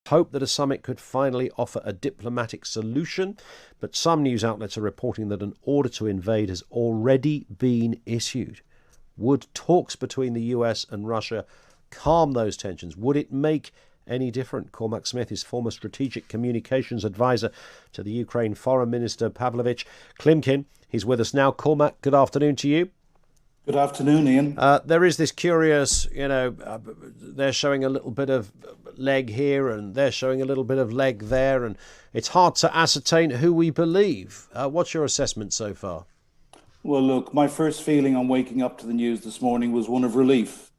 Hope that a summit could finally offer a diplomatic solution, but some news outlets are reporting that an order to invade has already been issued. Would talks between the US and Russia calm those tensions? Would it make any different? Cormac Smith is former strategic communications advisor to the Ukraine Foreign Minister Pavlovich Klimkin. He's with us now. Cormac, good afternoon to you. Good afternoon, Ian. There is this curious, they're showing a little bit of leg here and they're showing a little bit of leg there, and it's hard to ascertain who we believe. What's your assessment so far? Well, look, my first feeling on waking up to the news this morning was one of relief,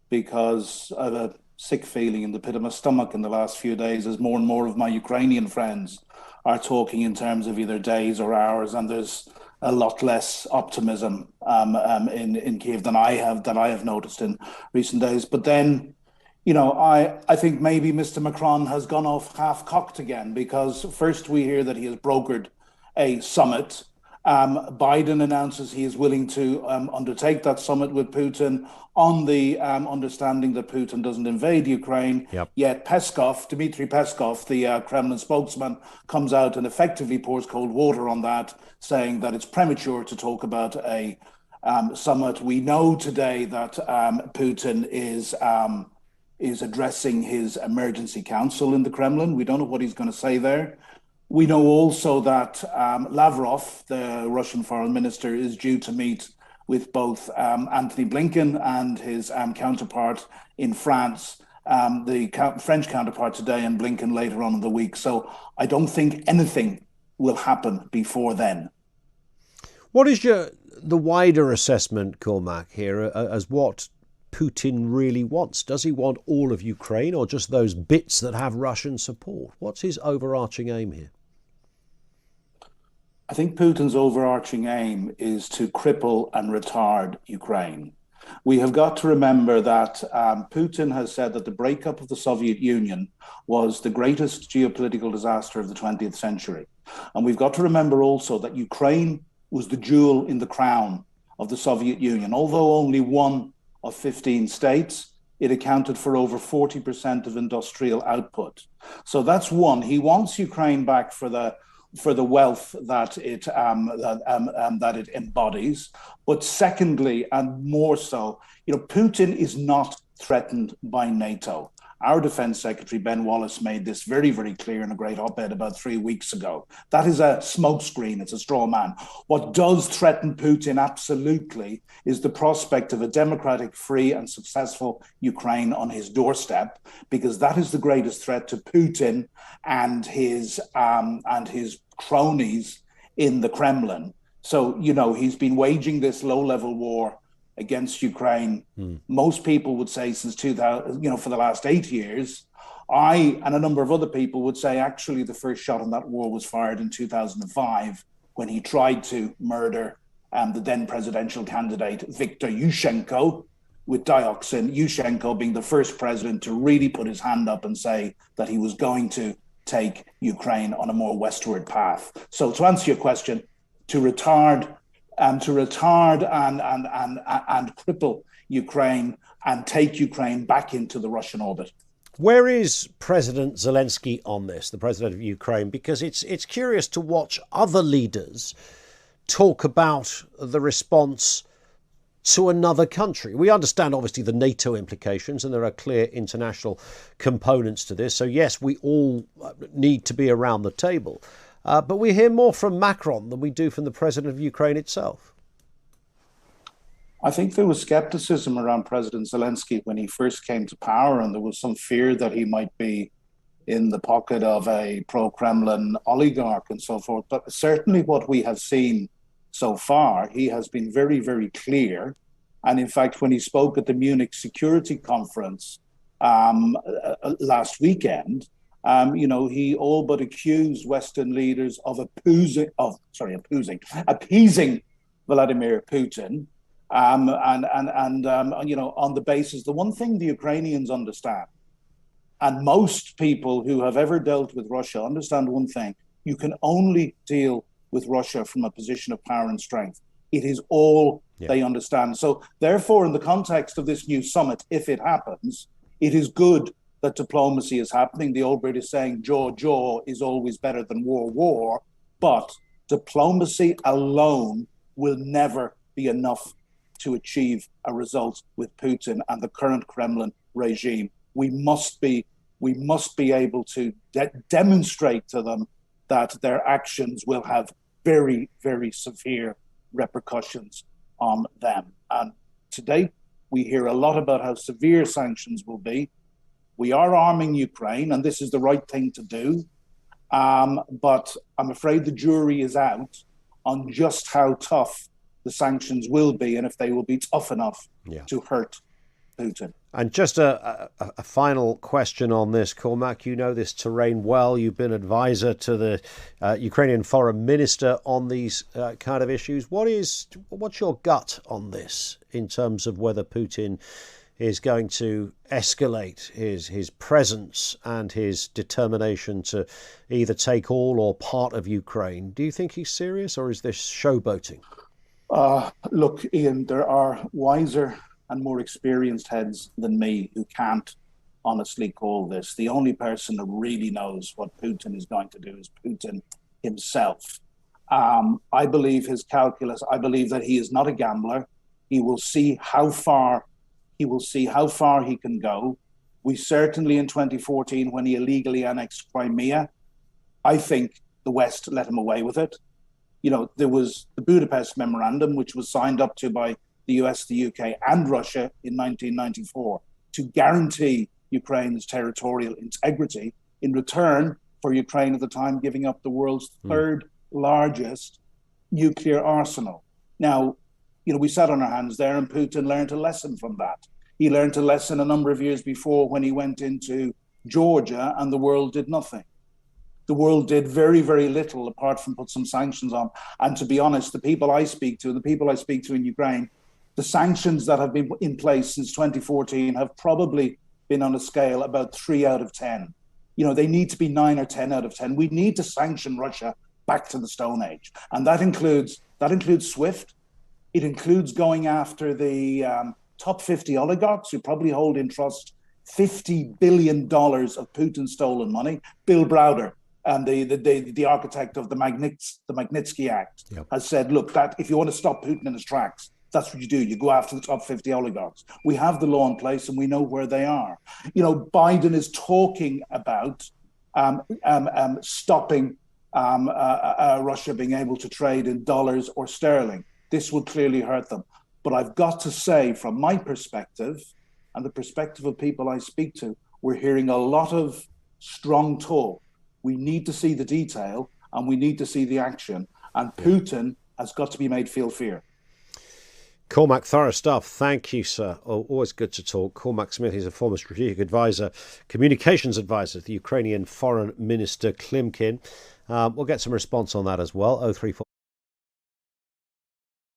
because I have a sick feeling in the pit of my stomach in the last few days as more and more of my Ukrainian friends are talking in terms of either days or hours, and there's a lot less optimism in Kiev than I have noticed in recent days. But then, I think maybe Mr. Macron has gone off half-cocked again, because first we hear that he has brokered a summit. Biden announces he is willing to undertake that summit with Putin on the understanding that Putin doesn't invade Ukraine. Yep. Yet Dmitry Peskov, the Kremlin spokesman, comes out and effectively pours cold water on that, saying that it's premature to talk about a summit. We know today that Putin is addressing his emergency council in the Kremlin. We don't know what he's going to say there. We know also that Lavrov, the Russian foreign minister, is due to meet with both Anthony Blinken and his counterpart in France, the French counterpart today, and Blinken later on in the week. So I don't think anything will happen before then. What is the wider assessment, Cormac, here as what Putin really wants? Does he want all of Ukraine or just those bits that have Russian support? What's his overarching aim here? I think Putin's overarching aim is to cripple and retard Ukraine. We have got to remember that Putin has said that the breakup of the Soviet Union was the greatest geopolitical disaster of the 20th century. And we've got to remember also that Ukraine was the jewel in the crown of the Soviet Union. Although only one of 15 states, it accounted for over 40% of industrial output. So that's one. He wants Ukraine back for the wealth that it embodies. But secondly, and more so, Putin is not threatened by NATO. Our Defence Secretary, Ben Wallace, made this very, very clear in a great op-ed about 3 weeks ago. That is a smokescreen. It's a straw man. What does threaten Putin absolutely is the prospect of a democratic, free and successful Ukraine on his doorstep, because that is the greatest threat to Putin and his cronies in the Kremlin. So, he's been waging this low-level war against Ukraine. Most people would say since 2000, for the last 8 years. I and a number of other people would say actually the first shot on that war was fired in 2005 when he tried to murder the then presidential candidate Viktor Yushchenko with dioxin. Yushchenko being the first president to really put his hand up and say that he was going to take Ukraine on a more westward path. So to answer your question, to retard and cripple Ukraine and take Ukraine back into the Russian orbit. Where is President Zelensky on this, the president of Ukraine? Because it's curious to watch other leaders talk about the response to another country. We understand, obviously, the NATO implications, and there are clear international components to this. So, yes, we all need to be around the table. But we hear more from Macron than we do from the president of Ukraine itself. I think there was skepticism around President Zelensky when he first came to power, and there was some fear that he might be in the pocket of a pro-Kremlin oligarch and so forth. But certainly what we have seen so far, he has been very, very clear. And in fact, when he spoke at the Munich Security Conference last weekend, he all but accused Western leaders of appeasing Vladimir Putin. On the basis, the one thing the Ukrainians understand, and most people who have ever dealt with Russia understand one thing: you can only deal with Russia from a position of power and strength. It is all they understand. So therefore, in the context of this new summit, if it happens, it is good that diplomacy is happening. The old British saying, jaw is always better than war. But diplomacy alone will never be enough to achieve a result with Putin and the current Kremlin regime. We must be able to demonstrate to them that their actions will have very, very severe repercussions on them. And today, we hear a lot about how severe sanctions will be. We are arming Ukraine, and this is the right thing to do. But I'm afraid the jury is out on just how tough the sanctions will be and if they will be tough enough to hurt Putin. And just a final question on this, Cormac. You know this terrain well. You've been advisor to the Ukrainian foreign minister on these kind of issues. What's your gut on this in terms of whether Putin is going to escalate his presence and his determination to either take all or part of Ukraine? Do you think he's serious, or is this showboating? Look, Ian, there are wiser and more experienced heads than me who can't honestly call this. The only person that really knows what Putin is going to do is Putin himself. I believe his calculus. I believe that he is not a gambler. He will see how far he can go. We certainly, in 2014, when he illegally annexed Crimea, I think the West let him away with it. You know, there was the Budapest Memorandum, which was signed up to by the US, the UK, and Russia in 1994 to guarantee Ukraine's territorial integrity in return for Ukraine at the time giving up the world's third largest nuclear arsenal. Now, you know, we sat on our hands there, and Putin learned a lesson from that. He learned a lesson a number of years before when he went into Georgia and the world did nothing. The world did very, very little apart from put some sanctions on. And to be honest, the people I speak to in Ukraine, the sanctions that have been in place since 2014 have probably been on a scale about 3 out of 10. You know, they need to be 9 or 10 out of 10. We need to sanction Russia back to the Stone Age. And that includes SWIFT. It includes going after the top 50 oligarchs who probably hold in trust $50 billion of Putin's stolen money. Bill Browder, and the architect of the Magnitsky Act, has said, look, that if you want to stop Putin in his tracks, that's what you do. You go after the top 50 oligarchs. We have the law in place and we know where they are. You know, Biden is talking about stopping Russia being able to trade in dollars or sterling. This would clearly hurt them. But I've got to say, from my perspective and the perspective of people I speak to, we're hearing a lot of strong talk. We need to see the detail and we need to see the action. And Putin has got to be made feel fear. Cormac, thorough stuff. Thank you, sir. Always good to talk. Cormac Smith is a former strategic advisor, communications advisor to the Ukrainian Foreign Minister Klimkin. We'll get some response on that as well. 0345